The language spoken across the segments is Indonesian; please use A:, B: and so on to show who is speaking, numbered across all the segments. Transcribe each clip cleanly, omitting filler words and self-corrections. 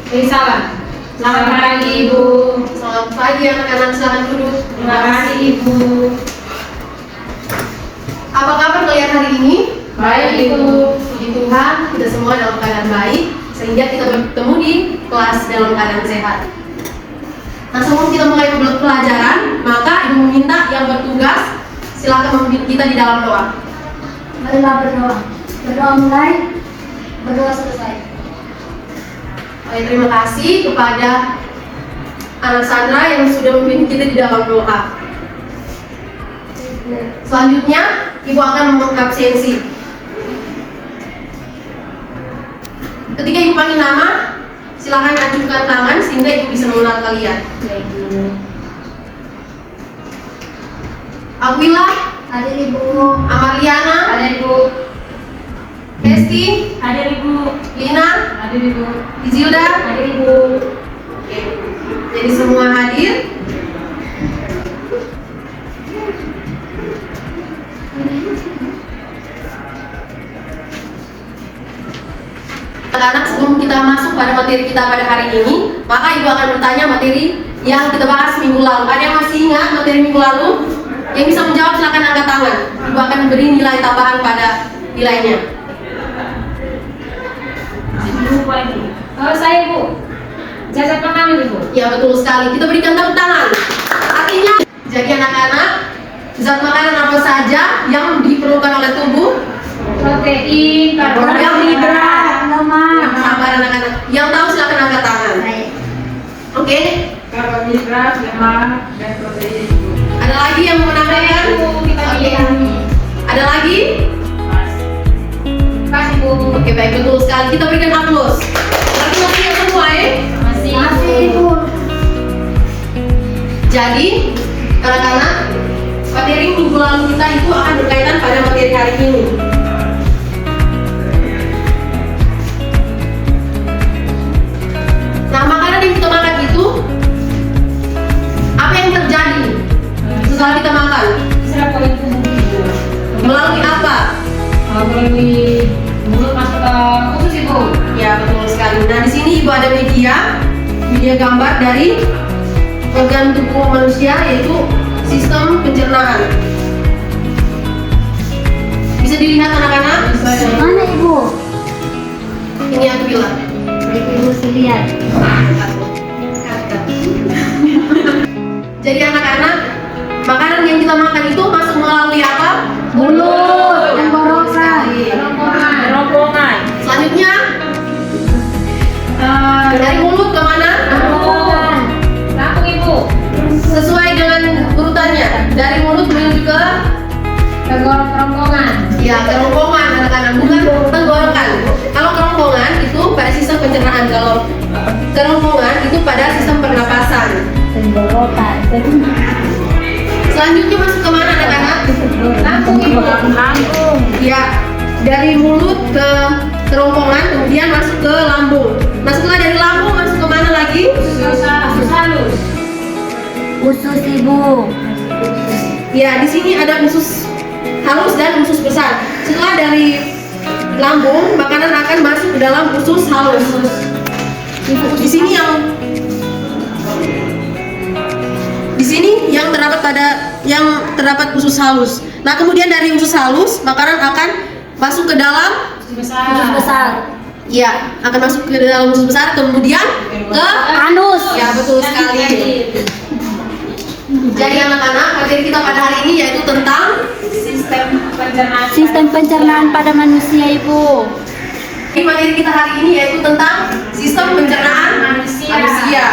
A: Salam. Selamat pagi Ibu.
B: Selamat pagi anak-anak, silakan duduk.
A: Terima kasih Ibu.
B: Apa kabar kalian hari ini?
A: Baik Ibu.
B: Puji Tuhan, kita semua dalam keadaan baik sehingga kita bertemu di kelas dalam keadaan sehat. Nah, sebelum kita mulai pelajaran, maka Ibu meminta yang bertugas silakan memimpin kita di dalam doa.
C: Marilah berdoa. Berdoa mulai, berdoa selesai.
B: Baik, terima kasih kepada Anak Sandra yang sudah memimpin kita di dalam doa. Selanjutnya, Ibu akan mengabsensi. Ketika Ibu panggil nama, silakan ajukan tangan sehingga Ibu bisa mengenal kalian. Aquila,
C: Hadir Ibu.
B: Amariana,
A: Ada Ibu.
B: Hesti,
A: Hadir Ibu.
B: Lina,
A: Hadir Ibu.
B: Izilda.
A: Hadir Ibu.
B: Oke. Jadi semua hadir. Anak-anak, sebelum kita masuk pada materi kita pada hari ini, maka Ibu akan bertanya materi yang kita bahas minggu lalu. Ada yang masih ingat materi minggu lalu? Yang bisa menjawab silakan angkat tangan. Ibu akan beri nilai tambahan pada nilainya.
A: Lupa Ibu. Oh saya Ibu. Jasa pengaman Ibu.
B: Ya, betul sekali. Kita berikan tepuk tangan. Artinya, jadi anak-anak, zat makanan apa saja yang diperlukan oleh tubuh?
A: Protein,
B: Karbohidrat,
C: lemak.
B: Sabar anak-anak. Yang tahu silakan angkat tangan.
C: Baik.
B: Oke.
A: karbohidrat, lemak, dan protein.
B: Ada lagi yang mau menambahkan?
A: Kita bilang.
B: Ada lagi?
A: Terima kasih Bu.
B: Oke, baik, betul sekali. Kita berikan aplaus. Lagi-lagi yang semua ya.
A: Masih
C: Masih Ibu.
B: Jadi, anak-anak, materi minggu lalu kita itu akan berkaitan pada materi hari ini. Nah, makanan yang kita makan itu, apa yang terjadi setelah kita makan?
A: serap oleh tubuh Ibu.
B: Melalui apa?
A: Melalui mulut masuk ke usus Ibu.
B: Ya, betul sekali. Nah, di sini Ibu ada media gambar dari organ tubuh manusia, yaitu sistem pencernaan. Bisa dilihat anak-anak?
C: Mana Ibu?
B: Ini aku bilang.
C: Baik Ibu, saya lihat.
B: Jadi anak-anak, makanan yang kita makan itu masuk melalui apa?
C: Mulut,
B: Ya, betul
C: tenggorokan.
B: sekali.
A: Rombongan.
B: Selanjutnya, dari mulut ke mana?
C: Tenggorokan.
A: Lambung Ibu.
B: Sesuai dengan urutannya. Dari mulut menuju ke
A: Kerongkongan.
B: ya kerongkongan anak-anak, bukan tenggorokan. Kalau kerongkongan itu pada sistem pencernaan, kalau kerongkongan itu pada sistem pernapasan.
C: Tenggorokan.
B: Selanjutnya masuk ke mana anak-anak?
A: Lambung Ibu.
C: Lambung.
B: Ya, dari mulut ke kerongkongan, kemudian masuk ke lambung. Nah, setelah dari lambung masuk ke mana lagi?
A: Usus halus.
C: Usus Ibu.
B: Ya, di sini ada usus halus dan usus besar. Setelah dari lambung, makanan akan masuk ke dalam usus halus. Di sini yang terdapat usus halus. Nah, kemudian dari usus halus, makanan akan masuk ke dalam
C: Usus besar.
B: ya, akan masuk ke dalam usus besar, kemudian ke
C: Anus.
B: ya, betul sekali. Jadi anak-anak, materi kita pada hari ini yaitu tentang
A: Sistem pencernaan.
C: Sistem pencernaan pada manusia Ibu.
B: Jadi materi kita hari ini yaitu tentang sistem pencernaan manusia.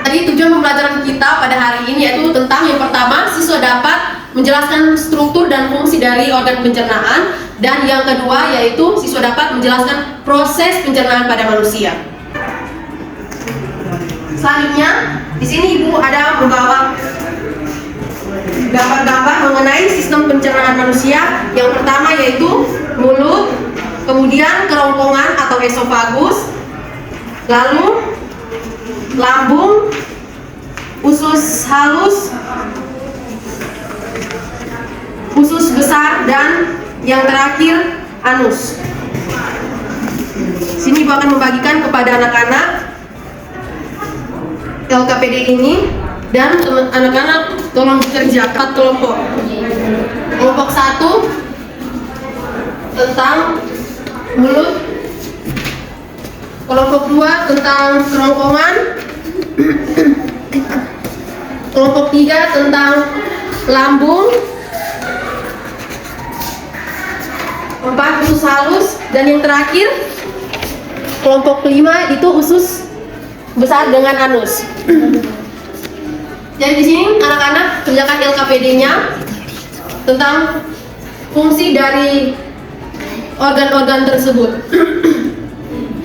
B: Jadi tujuan pembelajaran kita pada hari ini yaitu tentang yang pertama, siswa dapat menjelaskan struktur dan fungsi dari organ pencernaan, dan yang kedua yaitu siswa dapat menjelaskan proses pencernaan pada manusia. Selanjutnya, di sini Ibu ada membawa gambar-gambar mengenai sistem pencernaan manusia. Yang pertama yaitu mulut, kemudian kerongkongan atau esofagus, lalu lambung, usus halus, usus besar, dan yang terakhir anus. Sini Ibu akan membagikan kepada anak-anak LKPD ini, dan anak-anak tolong bekerja 4 kelompok. Kelompok 1 tentang mulut, kelompok 2 tentang kerongkongan, kelompok 3 tentang lambung, 4 usus halus, dan yang terakhir kelompok 5 itu usus besar dengan anus. Jadi di sini anak-anak kerjakan LKPD-nya tentang fungsi dari organ-organ tersebut.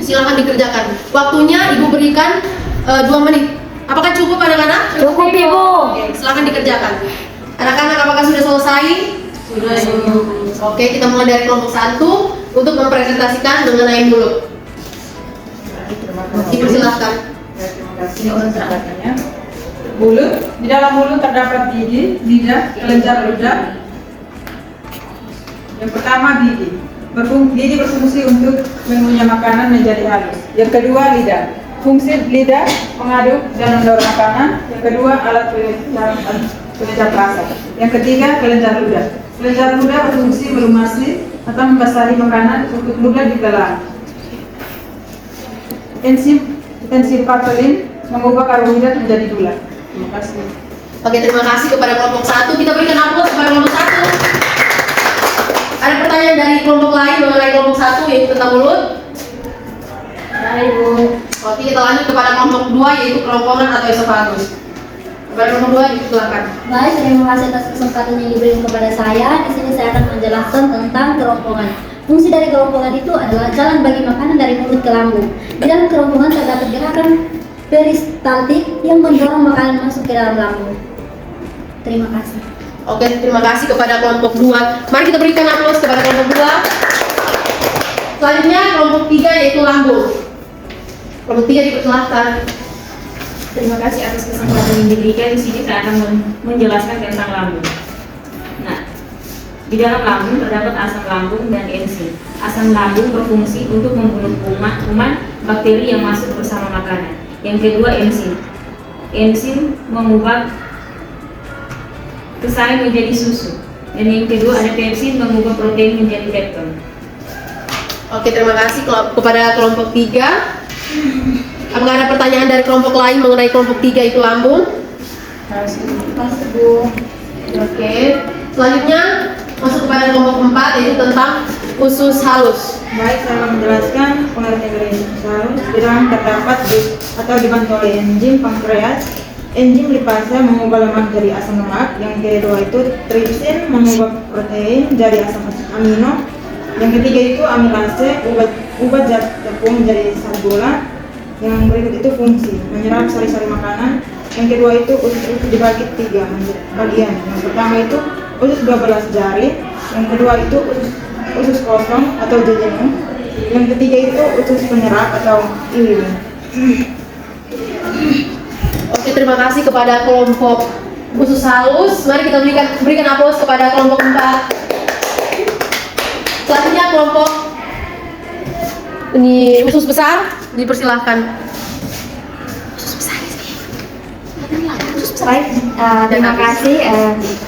B: Silakan dikerjakan. Waktunya Ibu berikan 2 menit. Apakah cukup anak-anak?
C: Cukup, Ibu.
B: Oke, silakan dikerjakan. Anak-anak apakah sudah selesai? Sudah. Oke, kita mulai dari kelompok 1 untuk mempresentasikan mengenai mulut. Dipersilahkan.
D: Mulut, di dalam mulut terdapat gigi, lidah, kelenjar ludah. Yang pertama gigi. Gigi berfungsi untuk mengunyah makanan menjadi halus. Yang kedua lidah. Fungsi lidah mengaduk dan mendorong makanan. Yang kedua alat pengejar rasa. Yang ketiga kelenjar ludah. Kelenjar ludah berfungsi melumasi atau membasahi makanan untuk mudah ditelan. Enzim papelin mengubah karbohidrat menjadi gula. Terima kasih.
B: Oke, terima kasih kepada kelompok 1. Kita berikan aplaus kepada kelompok 1. Ada pertanyaan dari kelompok lain mengenai kelompok 1 yaitu tentang mulut?
C: Ya, Ibu.
B: Oke, kita lanjut kepada kelompok 2 yaitu kerongkongan atau esofagus. Kepada kelompok 2 silakan.
C: Baik, terima kasih atas kesempatan yang diberikan kepada saya. Di sini saya akan menjelaskan tentang kerongkongan. Fungsi dari kerongkongan itu adalah jalan bagi makanan dari mulut ke lambung. Di dalam kerongkongan terdapat gerakan peristaltik yang mendorong makanan masuk ke dalam lambung. Terima kasih.
B: Oke, terima kasih kepada kelompok 2. Mari kita berikan aplaus kepada kelompok 2. Selanjutnya kelompok 3 yaitu lambung. Kelompok 3 dipersilahkan.
A: Terima kasih atas kesempatan yang diberikan. Di sini saya akan menjelaskan tentang lambung. Nah, di dalam lambung terdapat asam lambung dan enzim. Asam lambung berfungsi untuk membunuh kuman bakteri yang masuk bersama makanan. Yang kedua enzim. Enzim mengubah kesai menjadi susu. Dan yang kedua ada pepsin mengubah protein menjadi pepton.
B: Oke, terima kasih kepada kelompok 3. Apakah ada pertanyaan dari kelompok lain mengenai kelompok 3 itu lambung?
C: Terima kasih, Bu.
B: Oke, selanjutnya masuk kepada kelompok 4 yaitu tentang usus halus.
D: Baik, saya akan menjelaskan pengertian dari usus halus. Di dalam terdapat atau dibantu oleh enzim pankreas. Enzim lipase mengubah lemak jadi asam lemak. Yang kedua itu tripsin mengubah protein jadi asam amino. Yang ketiga itu amilase ubah zat tepung menjadi sel gula. Yang berikut itu fungsi menyerap sari-sari makanan. Yang kedua itu usus dibagi 3 bagian. Yang pertama itu usus 12 jari. Yang kedua itu usus kosong atau jejunum. Yang ketiga itu usus penyerap atau ilim.
B: Oke, terima kasih kepada kelompok usus halus. Mari kita berikan aplaus kepada kelompok 4. Selanjutnya kelompok ini usus besar, dipersilahkan.
C: Baik, terima kasih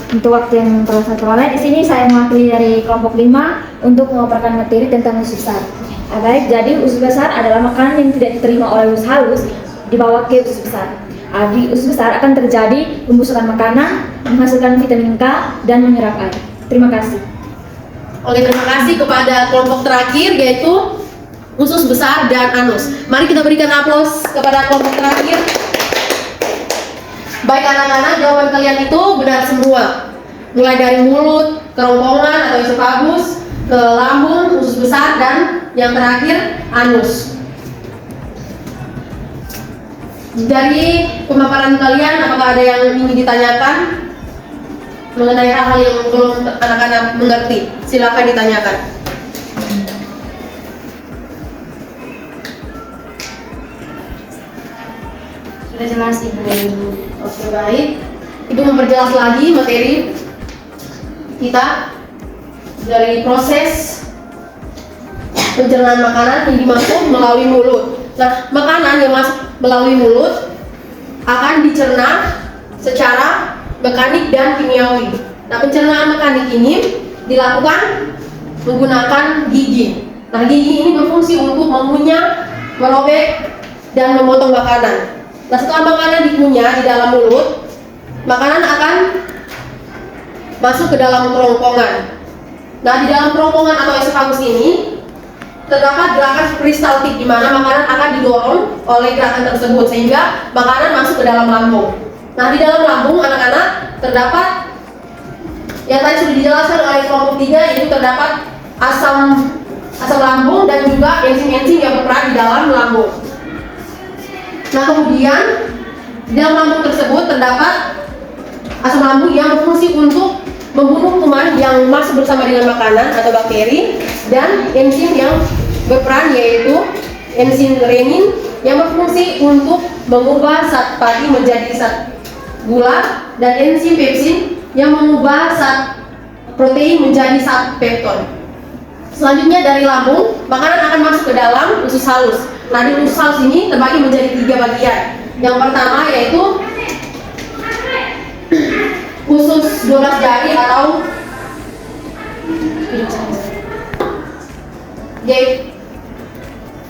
C: untuk waktu yang telah saya peroleh. Di sini saya mewakili dari kelompok 5 untuk memaparkan materi tentang usus besar. Baik, jadi usus besar adalah makanan yang tidak diterima oleh usus halus dibawa ke usus besar. Di usus besar akan terjadi pembusukan makanan, menghasilkan vitamin K dan menyerap air. Terima kasih.
B: Oke, terima kasih kepada kelompok terakhir yaitu usus besar dan anus. Mari kita berikan aplaus kepada kelompok terakhir. Baik anak-anak, jawaban kalian itu benar semua. Mulai dari mulut, kerongkongan atau esofagus, ke lambung, usus besar, dan yang terakhir anus. Dari pemaparan kalian, apakah ada yang ingin ditanyakan mengenai hal-hal yang belum anak-anak mengerti? Silakan ditanyakan.
C: Sudah jelas, Ibu.
B: Oke, baik. Ibu memperjelas lagi materi kita dari proses pencernaan makanan yang dimasuk melalui mulut. Nah, makanan yang masuk melalui mulut akan dicerna secara mekanik dan kimiawi. Nah, pencernaan mekanik ini dilakukan menggunakan gigi. Nah, gigi ini berfungsi untuk mengunyah, merobek, dan memotong makanan. Nah, setelah makanan dikunyah di dalam mulut, makanan akan masuk ke dalam kerongkongan. Nah, di dalam kerongkongan atau esofagus ini terdapat gerakan peristaltik di mana makanan akan didorong oleh gerakan tersebut sehingga makanan masuk ke dalam lambung. Nah, di dalam lambung anak-anak terdapat yang tadi sudah dijelaskan oleh kelompok 3, yaitu terdapat asam lambung dan juga enzim-enzim yang berperan di dalam lambung. Nah, kemudian di dalam lambung tersebut terdapat asam lambung yang berfungsi untuk membunuh kuman yang masuk bersama dengan makanan atau bakteri, dan enzim yang berperan yaitu enzim renin yang berfungsi untuk mengubah zat pati menjadi zat gula, dan enzim pepsin yang mengubah zat protein menjadi zat pepton. Selanjutnya dari lambung, makanan akan masuk ke dalam usus halus. Nah, di usus halus ini terbagi menjadi 3 bagian. Yang pertama yaitu usus 12 jari atau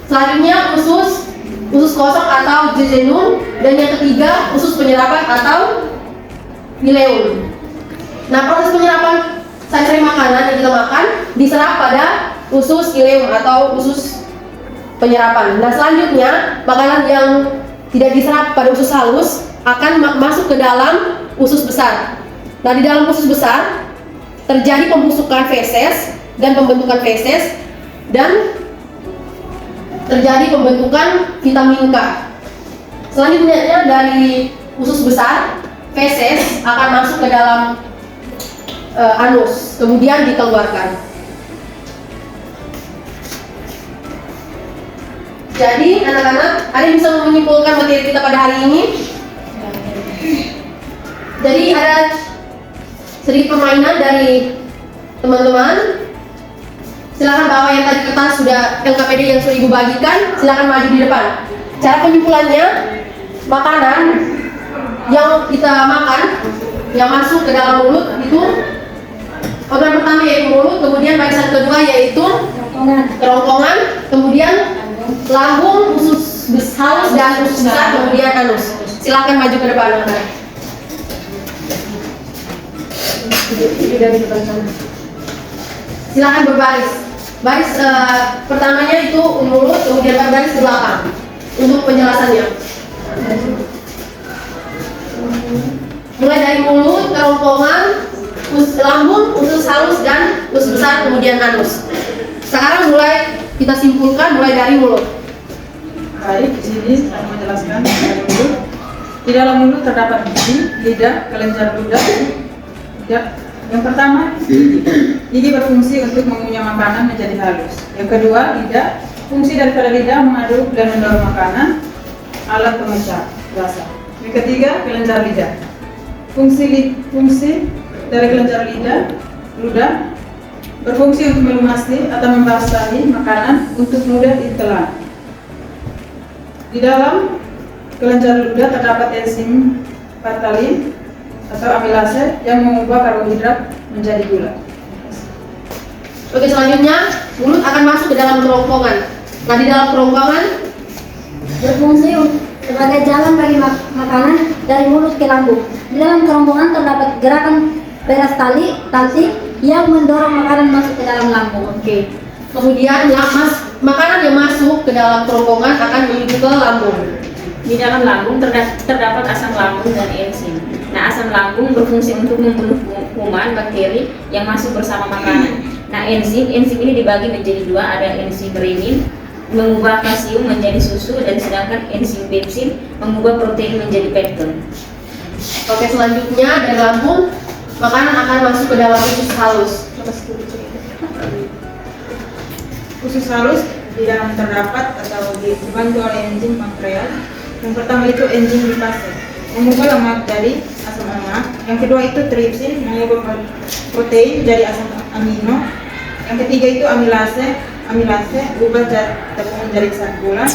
B: selanjutnya usus kosong atau jejunum, dan yang ketiga usus penyerapan atau ileum. Nah, proses penyerapan sari-sari makanan yang kita makan diserap pada usus ileum atau usus penyerapan. Nah, selanjutnya makanan yang tidak diserap pada usus halus akan masuk ke dalam usus besar. Nah, di dalam usus besar terjadi pembusukan feses dan pembentukan feses, dan terjadi pembentukan vitamin K. Selanjutnya dari usus besar, feses akan masuk ke dalam anus, kemudian dikeluarkan. Jadi anak-anak, ada yang bisa menyimpulkan materi kita pada hari ini? Jadi ada sedikit permainan dari teman-teman. Silakan bawa yang tadi kertas sudah LKPD yang sudah ibu bagikan, silakan maju di depan. Cara penyimpulannya, makanan yang kita makan yang masuk ke dalam mulut itu organ pertama yaitu mulut, kemudian barisan kedua yaitu kerongkongan, kemudian lambung, usus halus dan usus besar, kemudian anus. Silakan maju ke depan. Silakan berbaris. Baris pertamanya itu mulut, kemudian baris ke belakang untuk penjelasannya. Mulai dari mulut, kerongkongan, lambung, usus halus dan usus besar, kemudian anus. Sekarang mulai kita simpulkan mulai dari mulut.
D: Baik, di sini saya menjelaskan dari mulut. Di dalam mulut terdapat gigi, lidah, kelenjar ludah. Yang pertama, gigi berfungsi untuk mengunyah makanan menjadi halus. Yang kedua, lidah. Fungsi daripada lidah mengaduk dan mendorong makanan, alat pemecah rasa. Yang ketiga, kelenjar lidah. Fungsi dari kelenjar ludah berfungsi untuk melumasi atau membasahi makanan untuk mudah ditelan. Di dalam kelenjar ludah terdapat enzim phthalin atau amilase yang mengubah karbohidrat menjadi gula.
B: Oke, selanjutnya mulut akan masuk ke dalam kerongkongan. Nah, di dalam kerongkongan
C: berfungsi sebagai jalan bagi makanan dari mulut ke lambung. Di dalam kerongkongan terdapat gerakan peristaltik yang mendorong makanan masuk ke dalam lambung.
B: Oke. Kemudian makanan yang masuk ke dalam kerongkongan akan menuju ke lambung.
A: Di dalam lambung terdapat asam lambung dan enzim. Nah, asam lambung berfungsi untuk membunuh kuman, bakteri yang masuk bersama makanan. Nah, enzim ini dibagi menjadi 2, ada enzim renin mengubah kalsium menjadi susu, dan sedangkan enzim pepsin mengubah protein menjadi pepton.
B: Oke, selanjutnya dari lambung makanan akan masuk ke dalam usus halus.
D: Usus halus di dalam terdapat atau dibantu oleh enzim pankreas. Yang pertama itu enzim lipase, mengubah lemak jadi asam lemak. Yang kedua itu tripsin, mengubah protein jadi asam amino. Yang ketiga itu amilase, amilase berubah tepung menjadi zat gula.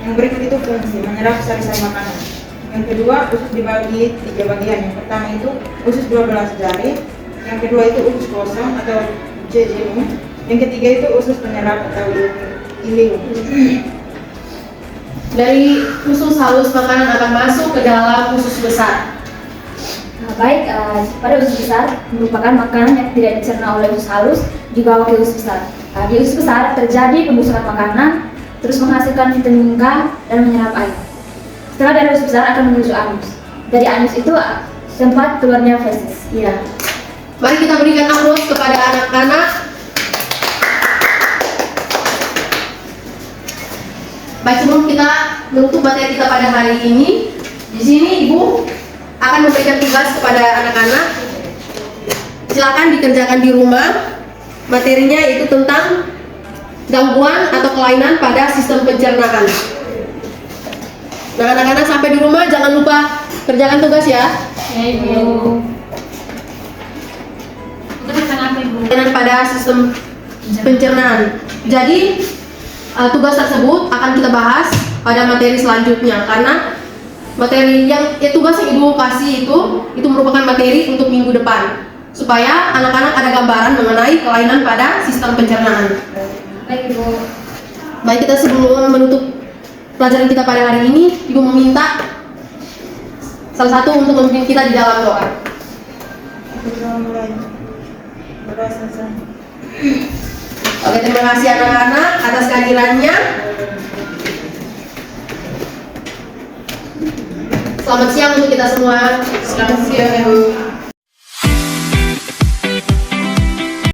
D: Yang berikut itu fungsi menyerap sari-sari makanan. Yang kedua, usus dibagi 3 bagian. Yang pertama itu usus 12 jari. Yang kedua itu usus kosong atau jejunum. Yang ketiga itu usus penyerap atau ilium.
B: Dari usus halus makanan akan masuk ke dalam usus besar.
C: Baik, pada usus besar merupakan makanan yang tidak dicerna oleh usus halus juga wakil usus besar. Di usus besar terjadi pembusukan makanan, terus menghasilkan tenaga dan menyerap air. Setelah dari usus besar akan menuju anus. Dari anus itu tempat keluarnya feses.
B: Iya. Mari kita berikan aplaus kepada anak-anak. Baik, sebelum kita menutup materi kita pada hari ini, di sini Ibu akan memberikan tugas kepada anak-anak. Silakan dikerjakan di rumah. Materinya itu tentang gangguan atau kelainan pada sistem pencernaan. Nah, anak-anak sampai di rumah jangan lupa kerjakan tugas ya.
A: Ya Ibu. Itu tentang apa Ibu?
B: Kelainan pada sistem pencernaan. Jadi tugas tersebut akan kita bahas pada materi selanjutnya, karena materi yang tugas yang Ibu kasih itu merupakan materi untuk minggu depan, supaya anak-anak ada gambaran mengenai kelainan pada sistem pencernaan.
C: Baik Ibu.
B: Baik, kita sebelum menutup pelajaran kita pada hari ini, Ibu meminta salah satu untuk memimpin kita di dalam doa.
D: Kita mulai berdoa selesai.
B: Oke, terima kasih anak-anak atas kehadirannya. Selamat siang untuk kita semua.
D: Selamat siang, Ibu.